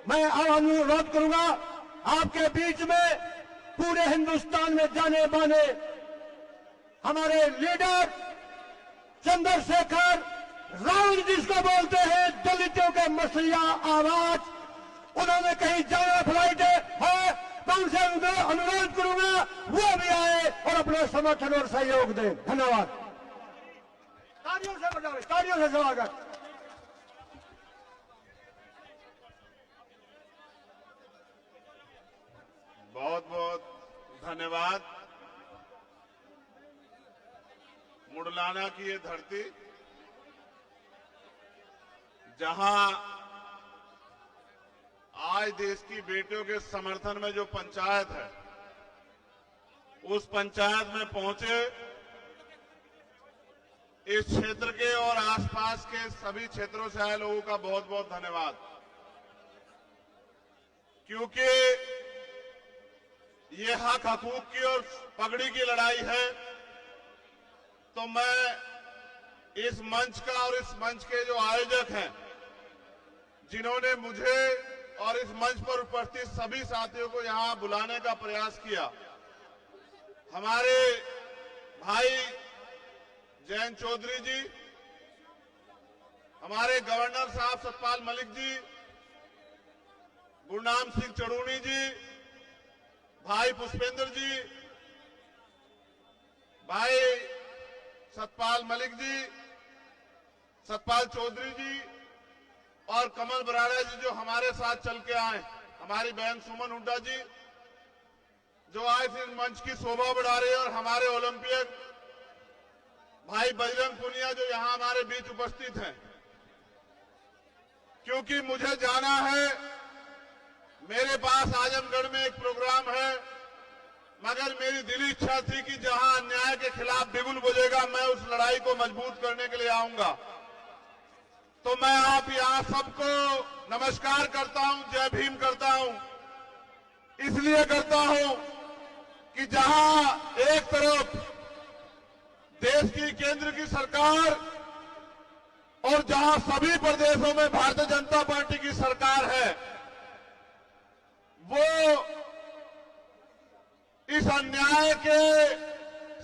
मैं अब अनुरोध करूंगा आपके बीच में पूरे हिंदुस्तान में जाने माने हमारे लीडर चंद्रशेखर रावण जिसको बोलते हैं दलितों के मसलिया आवाज, उन्होंने कहीं जाना फ्लाइट है, मैं उनसे अनुरोध करूंगा वो भी आए और अपना समर्थन और सहयोग दें। धन्यवाद। तालियों से स्वागत। बहुत बहुत धन्यवाद। मुडलाना की ये धरती जहां आज देश की बेटियों के समर्थन में जो पंचायत है, उस पंचायत में पहुंचे इस क्षेत्र के और आसपास के सभी क्षेत्रों से आए लोगों का बहुत बहुत धन्यवाद। क्योंकि ये हक हकूक की और पगड़ी की लड़ाई है, तो मैं इस मंच का और इस मंच के जो आयोजक हैं, जिन्होंने मुझे और इस मंच पर उपस्थित सभी साथियों को यहां बुलाने का प्रयास किया, हमारे भाई जयंत चौधरी जी, हमारे गवर्नर साहब सतपाल मलिक जी, गुरनाम सिंह चड़ूनी जी, भाई पुष्पेंद्र जी, भाई सतपाल मलिक जी, सतपाल चौधरी जी और कमल बराड़ा जी जो हमारे साथ चल के आए, हमारी बहन सुमन हुड्डा जी जो आज इस मंच की शोभा बढ़ा रहे हैं, और हमारे ओलंपियन भाई बजरंग पुनिया जो यहां हमारे बीच उपस्थित हैं। क्योंकि मुझे जाना है, मेरे पास आजमगढ़ में एक प्रोग्राम है, मगर मेरी दिली इच्छा थी कि जहां अन्याय के खिलाफ बिगुल बजेगा, मैं उस लड़ाई को मजबूत करने के लिए आऊंगा। तो मैं आप यहां सबको नमस्कार करता हूं, जय भीम करता हूं। इसलिए करता हूं कि जहां एक तरफ देश की केंद्र की सरकार और जहां सभी प्रदेशों में भारतीय जनता पार्टी की सरकार है, वो इस अन्याय के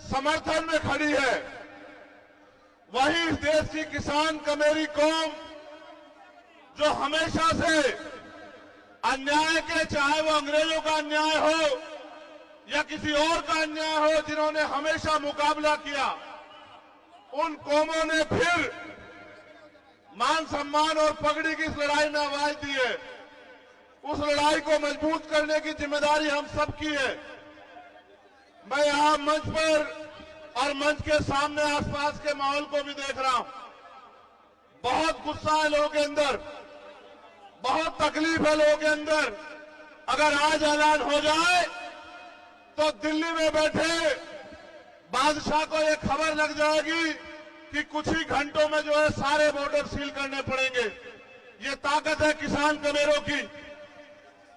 समर्थन में खड़ी है, वहीं इस देश की किसान कमेरी कौम जो हमेशा से अन्याय के, चाहे वो अंग्रेजों का अन्याय हो या किसी और का अन्याय हो, जिन्होंने हमेशा मुकाबला किया, उन कौमों ने फिर मान सम्मान और पगड़ी की इस लड़ाई में आवाज दी है। उस लड़ाई को मजबूत करने की जिम्मेदारी हम सबकी है। मैं यहां मंच पर और मंच के सामने आसपास के माहौल को भी देख रहा हूं। बहुत गुस्सा है लोगों के अंदर, बहुत तकलीफ है लोगों के अंदर। अगर आज ऐलान हो जाए तो दिल्ली में बैठे बादशाह को यह खबर लग जाएगी कि कुछ ही घंटों में जो है सारे बॉर्डर सील करने पड़ेंगे। ये ताकत है किसान कमेरों की।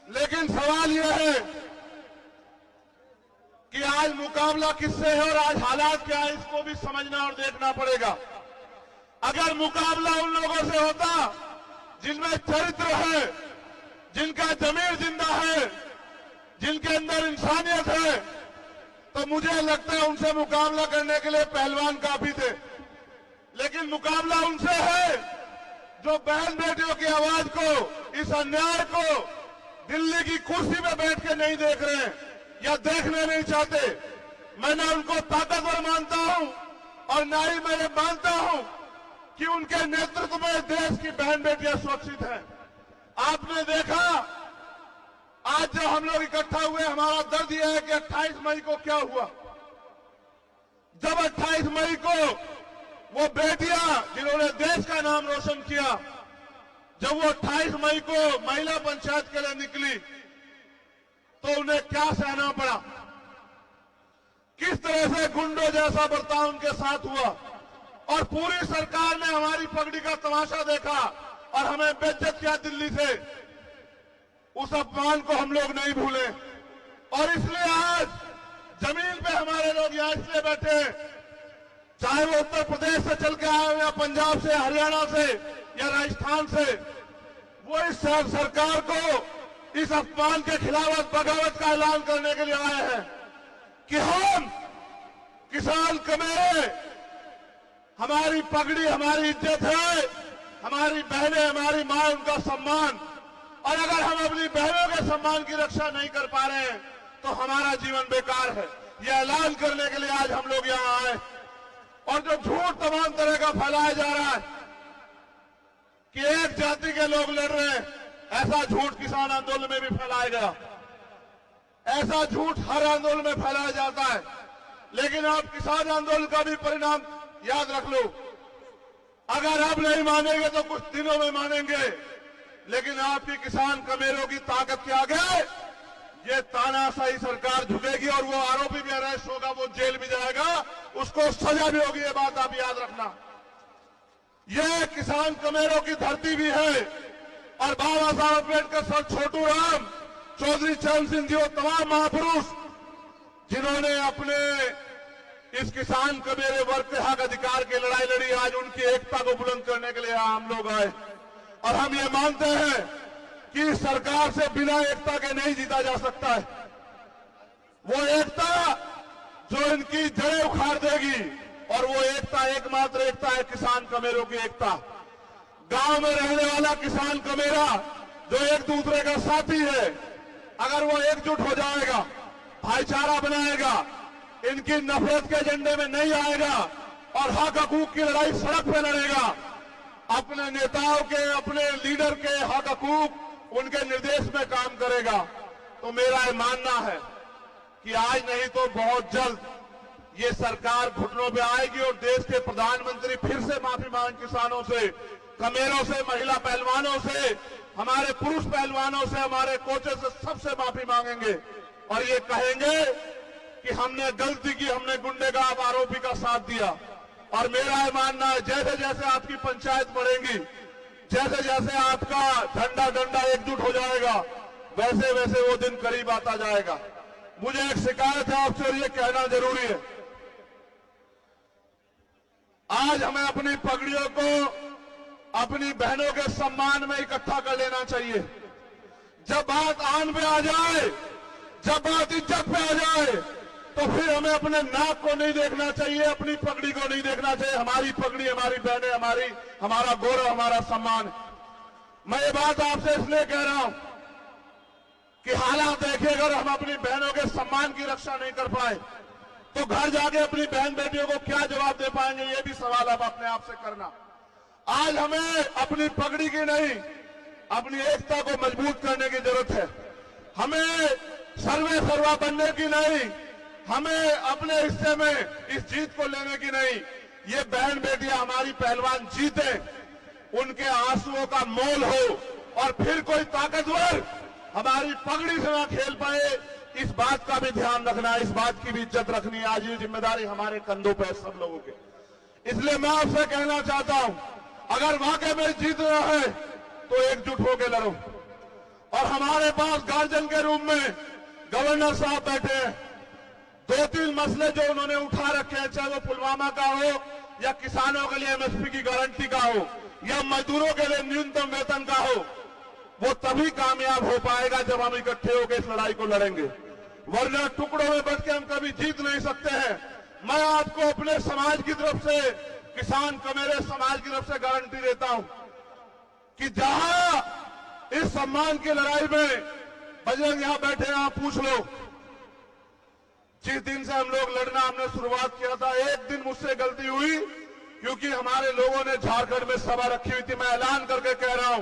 लेकिन सवाल यह है कि आज मुकाबला किससे है और आज हालात क्या है, इसको भी समझना और देखना पड़ेगा। अगर मुकाबला उन लोगों से होता जिनमें चरित्र है, जिनका जमीर जिंदा है, जिनके अंदर इंसानियत है, तो मुझे लगता है उनसे मुकाबला करने के लिए पहलवान काफी थे। लेकिन मुकाबला उनसे है जो बहन बेटियों की आवाज को, इस अन्याय को दिल्ली की कुर्सी में बैठ के नहीं देख रहे हैं या देखने नहीं चाहते। मैं न उनको ताकतवर मानता हूं और न ही मैं मानता हूं कि उनके नेतृत्व में देश की बहन बेटियां सुरक्षित हैं। आपने देखा आज जब हम लोग इकट्ठा हुए, हमारा दर्द यह है कि 28 मई को क्या हुआ। जब 28 मई को वो बेटियां जिन्होंने देश का नाम रोशन किया, जब वो 28 मई को महिला पंचायत के लिए निकली, तो उन्हें क्या सहना पड़ा, किस तरह से गुंडों जैसा बर्ताव उनके साथ हुआ, और पूरी सरकार ने हमारी पगड़ी का तमाशा देखा और हमें बेइज्जत किया दिल्ली से। उस अपमान को हम लोग नहीं भूले और इसलिए आज जमीन पे हमारे लोग यहां इसलिए बैठे हैं, चाहे वो उत्तर प्रदेश से चल के आए या पंजाब से, हरियाणा से या राजस्थान से, वो इस सरकार को इस अपमान के खिलाफ बगावत का ऐलान करने के लिए आए हैं कि हम किसान कमेरे, हमारी पगड़ी हमारी इज्जत है, हमारी बहनें हमारी मां उनका सम्मान, और अगर हम अपनी बहनों के सम्मान की रक्षा नहीं कर पा रहे हैं तो हमारा जीवन बेकार है। यह ऐलान करने के लिए आज हम लोग यहां आए। और जो झूठ तमाम तरह का फैलाया जा रहा है कि एक जाति के लोग लड़ रहे हैं, ऐसा झूठ किसान आंदोलन में भी फैलाया गया। ऐसा झूठ हर आंदोलन में फैलाया जाता है, लेकिन आप किसान आंदोलन का भी परिणाम याद रख लो। अगर आप नहीं मानेंगे तो कुछ दिनों में मानेंगे, लेकिन आपकी किसान कमेरों की ताकत के आगे ये तानाशाही सरकार झुकेगी और वो आरोपी भी अरेस्ट होगा, वो जेल भी जाएगा, उसको सजा भी होगी। ये बात आप याद रखना। ये किसान कमेरों की धरती भी है और बाबा साहब अम्बेडकर, सर छोटू राम, चौधरी चरण सिंह जी, वो तमाम महापुरुष जिन्होंने अपने इस किसान कमेरे वर्ग के हक अधिकार की लड़ाई लड़ी, आज उनकी एकता को बुलंद करने के लिए हम लोग आए। और हम ये मानते हैं कि इस सरकार से बिना एकता के नहीं जीता जा सकता है। वो एकता जो इनकी जड़ें उखाड़ देगी, और वो एकता एकमात्र एकता है किसान कमेरों की एकता। गांव में रहने वाला किसान कमेरा जो एक दूसरे का साथी है, अगर वो एकजुट हो जाएगा, भाईचारा बनाएगा, इनकी नफरत के एजेंडे में नहीं आएगा और हक हकूक की लड़ाई सड़क पे लड़ेगा, अपने नेताओं के, अपने लीडर के हक हकूक उनके निर्देश में काम करेगा, तो मेरा ये मानना है कि आज नहीं तो बहुत जल्द ये सरकार घुटनों पे आएगी और देश के प्रधानमंत्री फिर से माफी मांग किसानों से, कमेरों से, महिला पहलवानों से, हमारे पुरुष पहलवानों से, हमारे कोचेस से, सबसे माफी मांगेंगे और ये कहेंगे कि हमने गलती की, हमने गुंडेगार आरोपी का साथ दिया। और मेरा ये मानना है जैसे जैसे आपकी पंचायत बढ़ेंगी, जैसे जैसे आपका झंडा डंडा एकजुट हो जाएगा, वैसे वैसे वो दिन करीब आता जाएगा। मुझे एक शिकायत है आपसे और ये कहना जरूरी है। आज हमें अपनी पगड़ियों को अपनी बहनों के सम्मान में इकट्ठा कर लेना चाहिए। जब बात आन पे आ जाए, जब बात इज्जत पे आ जाए, तो फिर हमें अपने नाक को नहीं देखना चाहिए, अपनी पगड़ी को नहीं देखना चाहिए। हमारी पगड़ी, हमारी बहनें, हमारा गौरव, हमारा सम्मान। मैं ये बात आपसे इसलिए कह रहा हूं कि हालात देखिए, अगर हम अपनी बहनों के सम्मान की रक्षा नहीं कर पाए तो घर जाके अपनी बहन बेटियों को क्या जवाब दे पाएंगे, ये भी सवाल अब अपने आप से करना। आज हमें अपनी पगड़ी की नहीं, अपनी एकता को मजबूत करने की जरूरत है। हमें सर्वे सर्वा बनने की नहीं, हमें अपने हिस्से में इस जीत को लेने की नहीं। ये बहन बेटियां हमारी पहलवान जीते, उनके आंसुओं का मोल हो और फिर कोई ताकतवर हमारी पगड़ी से ना खेल पाए, इस बात का भी ध्यान रखना है, इस बात की भी इज्जत रखनी है। आज ये जिम्मेदारी हमारे कंधों पर है सब लोगों के। इसलिए मैं आपसे कहना चाहता हूं, अगर वाकई में जीतना है तो एकजुट होकर लड़ो। और हमारे पास गार्जियन के रूप में गवर्नर साहब बैठे हैं। 2-3 मसले जो उन्होंने उठा रखे हैं, चाहे वो पुलवामा का हो या किसानों के लिए एमएसपी की गारंटी का हो या मजदूरों के लिए न्यूनतम वेतन का हो, वो तभी कामयाब हो पाएगा जब हम इकट्ठे होकर इस लड़ाई को लड़ेंगे। वरना टुकड़ों में बट के हम कभी जीत नहीं सकते हैं। मैं आपको अपने समाज की तरफ से, किसान कमेरे समाज की तरफ से गारंटी देता हूं कि जहां इस सम्मान की लड़ाई में बजरंग यहां बैठे हैं, आप पूछ लो, जिस दिन से हम लोग लड़ना हमने शुरुआत किया था, एक दिन मुझसे गलती हुई क्योंकि हमारे लोगों ने झारखंड में सभा रखी हुई थी। मैं ऐलान करके कह रहा हूं,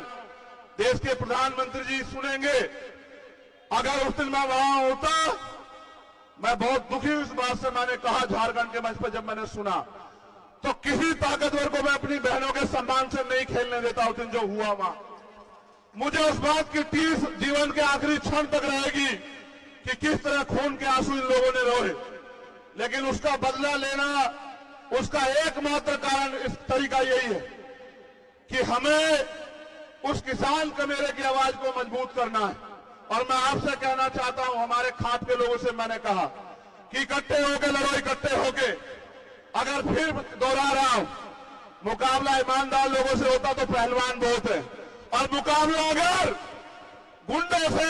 देश के प्रधानमंत्री जी सुनेंगे, अगर उस दिन मैं वहां होता, मैं बहुत दुखी हूं इस बात से। मैंने कहा झारखंड के मंच पर जब मैंने सुना, तो किसी ताकतवर को मैं अपनी बहनों के सम्मान से नहीं खेलने देता। उस दिन जो हुआ वहां, मुझे उस बात की टीस जीवन के आखिरी क्षण तक रहेगी कि किस तरह खून के आंसू इन लोगों ने रोए। लेकिन उसका बदला लेना, उसका एकमात्र कारण इस तरीका यही है कि हमें उस किसान कमेरे की आवाज को मजबूत करना है। और मैं आपसे कहना चाहता हूं, हमारे खाप के लोगों से मैंने कहा कि इकट्ठे होके लड़ो, इकट्ठे होके। अगर फिर दोहरा रहा हूं, मुकाबला ईमानदार लोगों से होता तो पहलवान बहुत है, और मुकाबला अगर गुंडों से,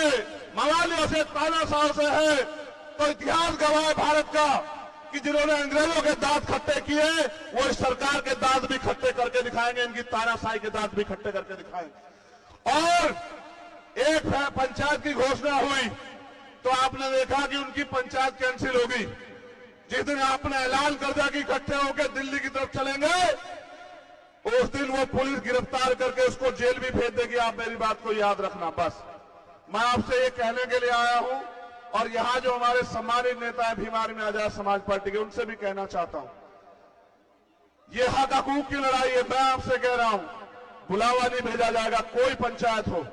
मवालियों से, तानाशाह से है तो इतिहास गवाह है भारत का कि जिन्होंने अंग्रेजों के दांत खट्टे किए वो इस सरकार के दांत भी खट्टे करके दिखाएंगे, इनकी तानाशाही के दांत भी खट्टे करके दिखाएंगे। और एक पंचायत की घोषणा हुई तो आपने देखा कि उनकी पंचायत कैंसिल होगी। जिस दिन आपने ऐलान कर दिया कि इकट्ठे होकर दिल्ली की तरफ चलेंगे, उस दिन वो पुलिस गिरफ्तार करके उसको जेल भी भेज देगी। आप मेरी बात को याद रखना। बस मैं आपसे ये कहने के लिए आया हूं और यहां जो हमारे सम्मानित नेता है भीम आर्मी आजाद समाज पार्टी के, उनसे भी कहना चाहता हूं, ये हक हकूक की लड़ाई है। मैं आपसे कह रहा हूं, बुलावा नहीं भेजा जाएगा। कोई पंचायत हो,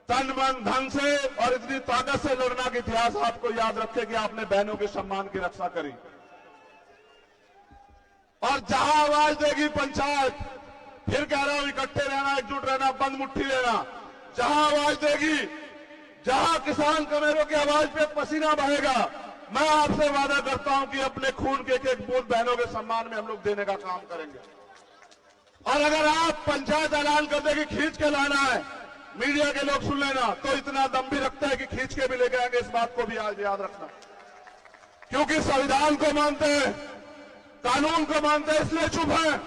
तन मन धन से और इतनी ताकत से लड़ना कि इतिहास आपको याद रखे कि आपने बहनों के सम्मान की रक्षा करी। और जहां आवाज देगी पंचायत, फिर कह रहा हूं, इकट्ठे रहना, एकजुट रहना, बंद मुट्ठी रहना। जहां आवाज देगी, जहां किसान कमेरों की आवाज पे पसीना बहेगा, मैं आपसे वादा करता हूं कि अपने खून के एक बूंद बहनों के सम्मान में हम लोग देने का काम करेंगे। और अगर आप पंचायत ऐलान कर दे कि खींच के लाना है, मीडिया के लोग सुन लेना, तो इतना दम भी रखता है कि खींच के भी लेके आएंगे। इस बात को भी आज याद रखना, क्योंकि संविधान को मानते हैं, कानून को मानते हैं, इसलिए चुप है।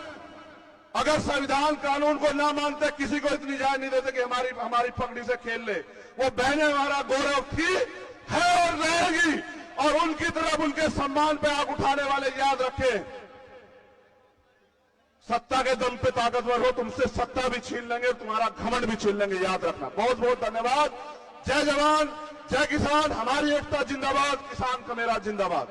अगर संविधान कानून को ना मानते, किसी को इतनी इजाजत नहीं देते कि हमारी पगड़ी से खेल ले। वो बहनें हमारा गौरव थी, है और रहेगी। और उनकी तरफ, उनके सम्मान पे आग उठाने वाले याद रखें, सत्ता के दम पे ताकतवर हो, तुमसे सत्ता भी छीन लेंगे, तुम्हारा घमंड भी छीन लेंगे। याद रखना। बहुत बहुत धन्यवाद। जय जवान, जय किसान। हमारी एकता जिंदाबाद, किसान का मेरा जिंदाबाद।